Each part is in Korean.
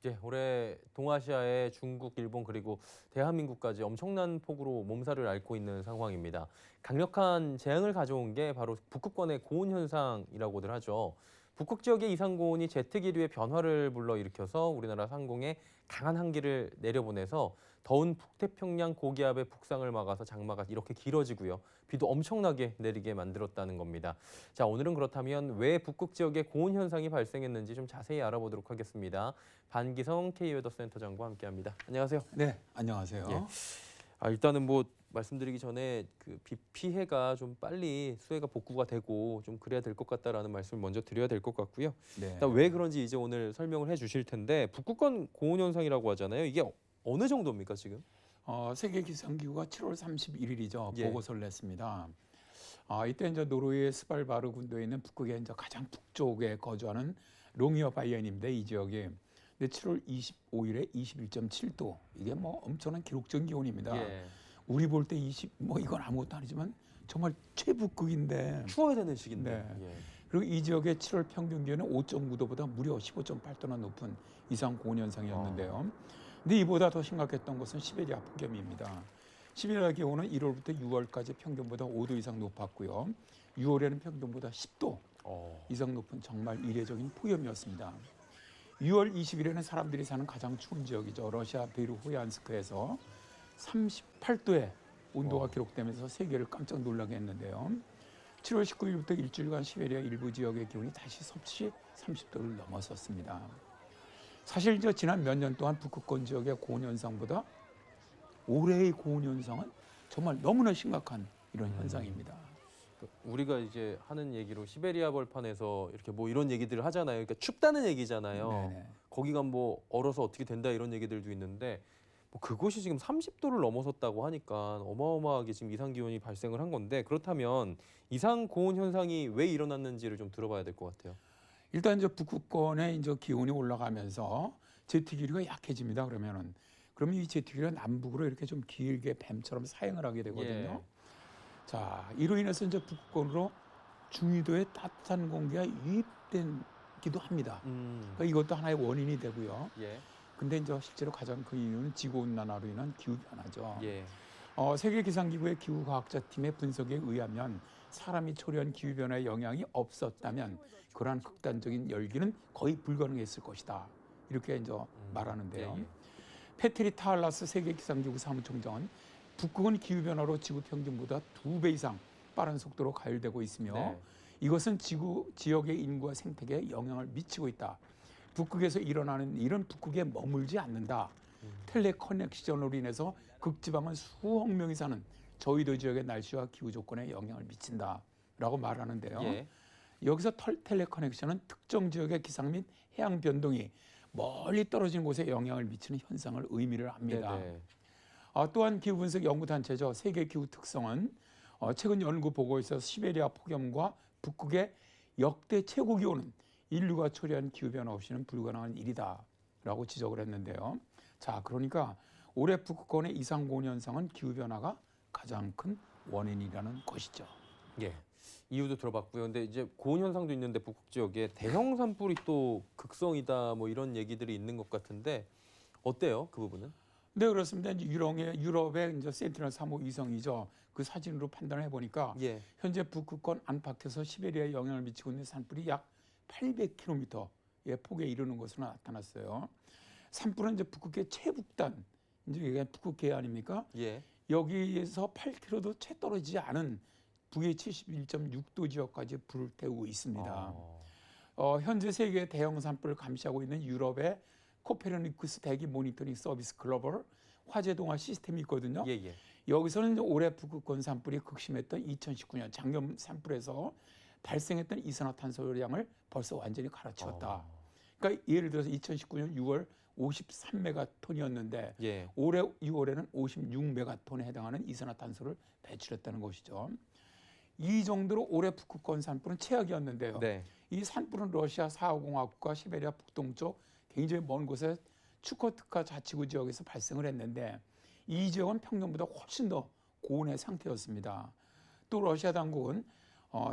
예, 올해 동아시아의 중국, 일본 그리고 대한민국까지 엄청난 폭으로 몸살을 앓고 있는 상황입니다. 강력한 재앙을 가져온 게 바로 북극권의 고온 현상이라고들 하죠. 북극 지역의 이상 고온이 제트 기류의 변화를 불러일으켜서 우리나라 상공에 강한 한기를 내려보내서 더운 북태평양 고기압의 북상을 막아서 장마가 이렇게 길어지고요. 비도 엄청나게 내리게 만들었다는 겁니다. 자, 오늘은 그렇다면 왜 북극 지역에 고온 현상이 발생했는지 좀 자세히 알아보도록 하겠습니다. 반기성 K웨더센터장과 함께합니다. 안녕하세요. 네, 안녕하세요. 예. 일단은 뭐 말씀드리기 전에 그 비 피해가 좀 빨리 수해가 복구가 되고 좀 그래야 될 것 같다라는 말씀을 먼저 드려야 될 것 같고요. 네. 일단 왜 그런지 이제 오늘 설명을 해주실 텐데 북극권 고온 현상이라고 하잖아요. 이게 어느 정도입니까 지금? 세계 기상기구가 7월 31일이죠. 예. 보고서를 냈습니다. 이때 이제 노르웨이 스발바르 군도에 있는 북극의 이제 가장 북쪽에 거주하는 롱이어 바이언인데 이 지역이 근데 7월 25일에 21.7도 이게 뭐 엄청난 기록적인 기온입니다. 예. 우리 볼 때 20 이건 아무것도 아니지만 정말 최북극인데 추워야 되는 시기인데. 네. 예. 그리고 이 지역의 7월 평균 기온은 5.9도보다 무려 15.8도나 높은 이상 고온 현상이었는데요. 근데 이보다 더 심각했던 것은 시베리아 폭염입니다. 시베리아 기온은 1월부터 6월까지 평균보다 5도 이상 높았고요. 6월에는 평균보다 10도 이상 높은 정말 이례적인 폭염이었습니다. 6월 20일에는 사람들이 사는 가장 추운 지역이죠. 러시아 베르호얀스크에서 38도의 온도가 기록되면서 세계를 깜짝 놀라게 했는데요. 7월 19일부터 일주일간 시베리아 일부 지역의 기온이 다시 섭씨 30도를 넘어섰습니다. 사실 지난 몇 년 동안 북극권 지역의 고온 현상보다 올해의 고온 현상은 정말 너무나 심각한 이런 현상입니다. 우리가 이제 하는 얘기로 시베리아 벌판에서 이렇게 뭐 이런 얘기들을 하잖아요. 그러니까 춥다는 얘기잖아요. 네네. 거기가 뭐 얼어서 어떻게 된다 이런 얘기들도 있는데 뭐 그곳이 지금 30도를 넘어섰다고 하니까 어마어마하게 지금 이상 기온이 발생을 한 건데 그렇다면 이상 고온 현상이 왜 일어났는지를 좀 들어봐야 될 것 같아요. 일단 북극권의 이제 기온이 올라가면서 제트 기류가 약해집니다. 그러면 이 제트 기류가 남북으로 이렇게 좀 길게 뱀처럼 사행을 하게 되거든요. 예. 자, 이로 인해서 북극권으로 중위도의 따뜻한 공기가 유입되기도 합니다. 그러니까 이것도 하나의 원인이 되고요. 예. 근데 실제로 가장 큰 이유는 지구온난화로 인한 기후 변화죠. 예. 세계 기상기구의 기후과학자 팀의 분석에 의하면 사람이 초래한 기후 변화의 영향이 없었다면 그러한 극단적인 열기는 거의 불가능했을 것이다. 이렇게 말하는데요. 예. 페트리 타알라스 세계 기상기구 사무총장은 북극은 기후 변화로 지구 평균보다 2배 이상 빠른 속도로 가열되고 있으며 네. 이것은 지구 지역의 인구와 생태계에 영향을 미치고 있다. 북극에서 일어나는 일은 북극에 머물지 않는다. 텔레커넥션으로 인해서 극지방은 수억 명이 사는 저위도 지역의 날씨와 기후 조건에 영향을 미친다라고 말하는데요. 예. 여기서 텔레커넥션은 특정 지역의 기상 및 해양 변동이 멀리 떨어진 곳에 영향을 미치는 현상을 의미를 합니다. 네네. 또한 기후분석 연구단체죠. 세계기후특성은 최근 연구 보고에서 시베리아 폭염과 북극의 역대 최고 기온은 인류가 초래한 기후변화 없이는 불가능한 일이다라고 지적을 했는데요. 자, 그러니까 올해 북극권의 이상고온 현상은 기후변화가 가장 큰 원인이라는 것이죠. 예. 이유도 들어봤고요. 근데 이제 고온 현상도 있는데 북극 지역에 대형 산불이 또 극성이다 뭐 이런 얘기들이 있는 것 같은데 어때요? 그 부분은? 네, 그렇습니다. 이제 유럽의 센티널 3호 위성이죠. 그 사진으로 판단을 해보니까 예. 현재 북극권 안팎에서 시베리아에 영향을 미치고 있는 산불이 약 800km의 폭에 이르는 것으로 나타났어요. 산불은 북극의 최북단, 이게 북극해 아닙니까? 예. 여기에서 8km도 채 떨어지지 않은 북의 71.6도 지역까지 불을 태우고 있습니다. 현재 세계 대형 산불을 감시하고 있는 유럽의 코페르니쿠스 대기 모니터링 서비스 글로벌 화재 동화 시스템이 있거든요. 예. 여기서는 올해 북극권 산불이 극심했던 2019년 작년 산불에서 발생했던 이산화탄소량을 벌써 완전히 갈아치웠다. 그러니까 예를 들어서 2019년 6월 53메가톤이었는데 예. 올해 6월에는 56메가톤에 해당하는 이산화탄소를 배출했다는 것이죠. 이 정도로 올해 북극권 산불은 최악이었는데요. 네. 이 산불은 러시아 사하공화국과 시베리아 북동쪽 굉장히 먼 곳에 추코트카 자치구 지역에서 발생을 했는데 이 지역은 평년보다 훨씬 더 고온의 상태였습니다. 또 러시아 당국은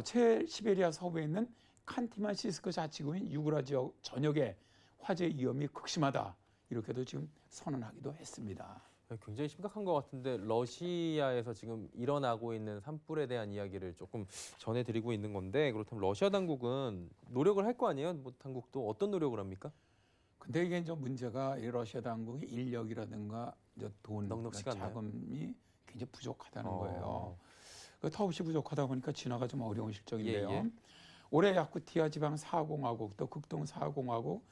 최시베리아 서부에 있는 칸티만시스크 자치구인 유그라 지역 전역에 화재 위험이 극심하다. 이렇게도 지금 선언하기도 했습니다. 굉장히 심각한 것 같은데 러시아에서 지금 일어나고 있는 산불에 대한 이야기를 조금 전해드리고 있는 건데 그렇다면 러시아 당국은 노력을 할 거 아니에요? 뭐 당국도 어떤 노력을 합니까? 근데 이게 이제 문제가 이 러시아 당국의 인력이라든가 이제 돈, 넉넉치가 않나요? 자금이 굉장히 부족하다는 어. 거예요. 그 턱없이 부족하다 보니까 진화가 좀 어려운 실정인데요. 예, 예. 올해 야쿠티아 지방 사공화국 또 극동 사공화국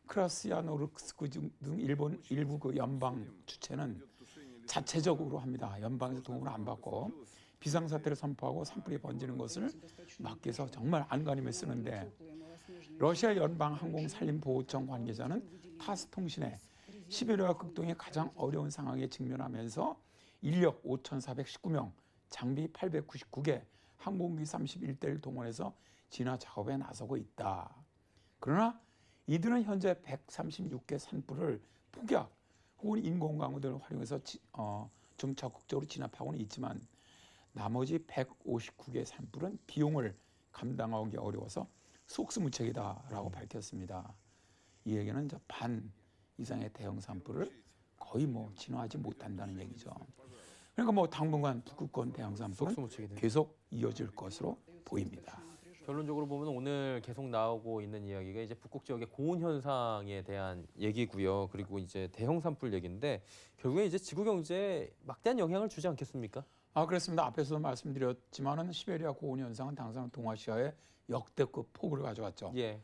크라스야노르스크 등 일본 일부 그 연방 주체는 자체적으로 합니다. 연방에서 도움을 안 받고 비상사태를 선포하고 산불이 번지는 것을 막기 위해서 정말 안간힘을 쓰는데 러시아 연방항공산림보호청 관계자는 타스 통신에 시베리아 극동이 가장 어려운 상황에 직면하면서 인력 5,419명, 장비 899개, 항공기 31대를 동원해서 진화 작업에 나서고 있다. 그러나 이들은 현재 136개 산불을 폭약 혹은 인공광우들을 활용해서 좀 적극적으로 진압하고는 있지만 나머지 159개 산불은 비용을 감당하기 어려워서 속수무책이다라고 밝혔습니다. 이 얘기는 이제 반 이상의 대형 산불을 거의 뭐 진화하지 못한다는 얘기죠. 그러니까 뭐 당분간 북극권 대형 산불은 속수무책이네요. 계속 이어질 것으로 보입니다. 결론적으로 보면 오늘 계속 나오고 있는 이야기가 이제 북극 지역의 고온 현상에 대한 얘기고요. 그리고 이제 대형 산불 얘기인데 결국에 이제 지구 경제에 막대한 영향을 주지 않겠습니까? 그렇습니다. 앞에서도 말씀드렸지만은 시베리아 고온 현상은 당장 동아시아의 역대급 폭우를 가져왔죠. 예.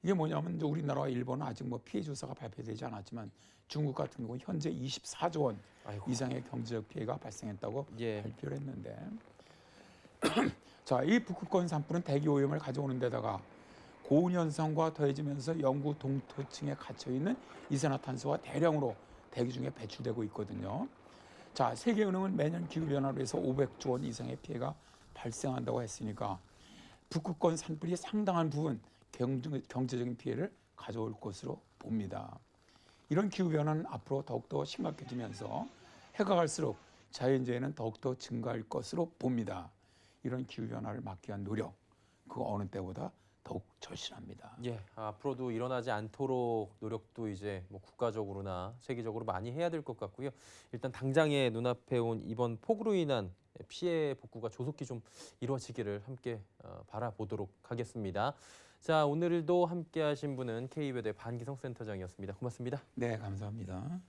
이게 뭐냐면 이제 우리나라와 일본은 아직 뭐 피해 조사가 발표되지 않았지만 중국 같은 경우 현재 24조 원 아이고. 이상의 경제적 피해가 발생했다고 예. 발표를 했는데 자, 이 북극권 산불은 대기 오염을 가져오는 데다가 고온 현상과 더해지면서 영구 동토층에 갇혀 있는 이산화탄소가 대량으로 대기 중에 배출되고 있거든요. 자, 세계은행은 매년 기후 변화로 해서 500조 원 이상의 피해가 발생한다고 했으니까 북극권 산불이 상당한 부분 경제적인 피해를 가져올 것으로 봅니다. 이런 기후 변화는 앞으로 더욱더 심각해지면서 해가 갈수록 자연재해는 더욱더 증가할 것으로 봅니다. 이런 기후 변화를 막기 위한 노력, 그거 어느 때보다 더욱 절실합니다. 예, 앞으로도 일어나지 않도록 노력도 이제 뭐 국가적으로나 세계적으로 많이 해야 될 것 같고요. 일단 당장에 눈앞에 온 이번 폭우로 인한 피해 복구가 조속히 좀 이루어지기를 함께 바라보도록 하겠습니다. 자, 오늘도 함께하신 분은 K외대 반기성 센터장이었습니다. 고맙습니다. 네, 감사합니다.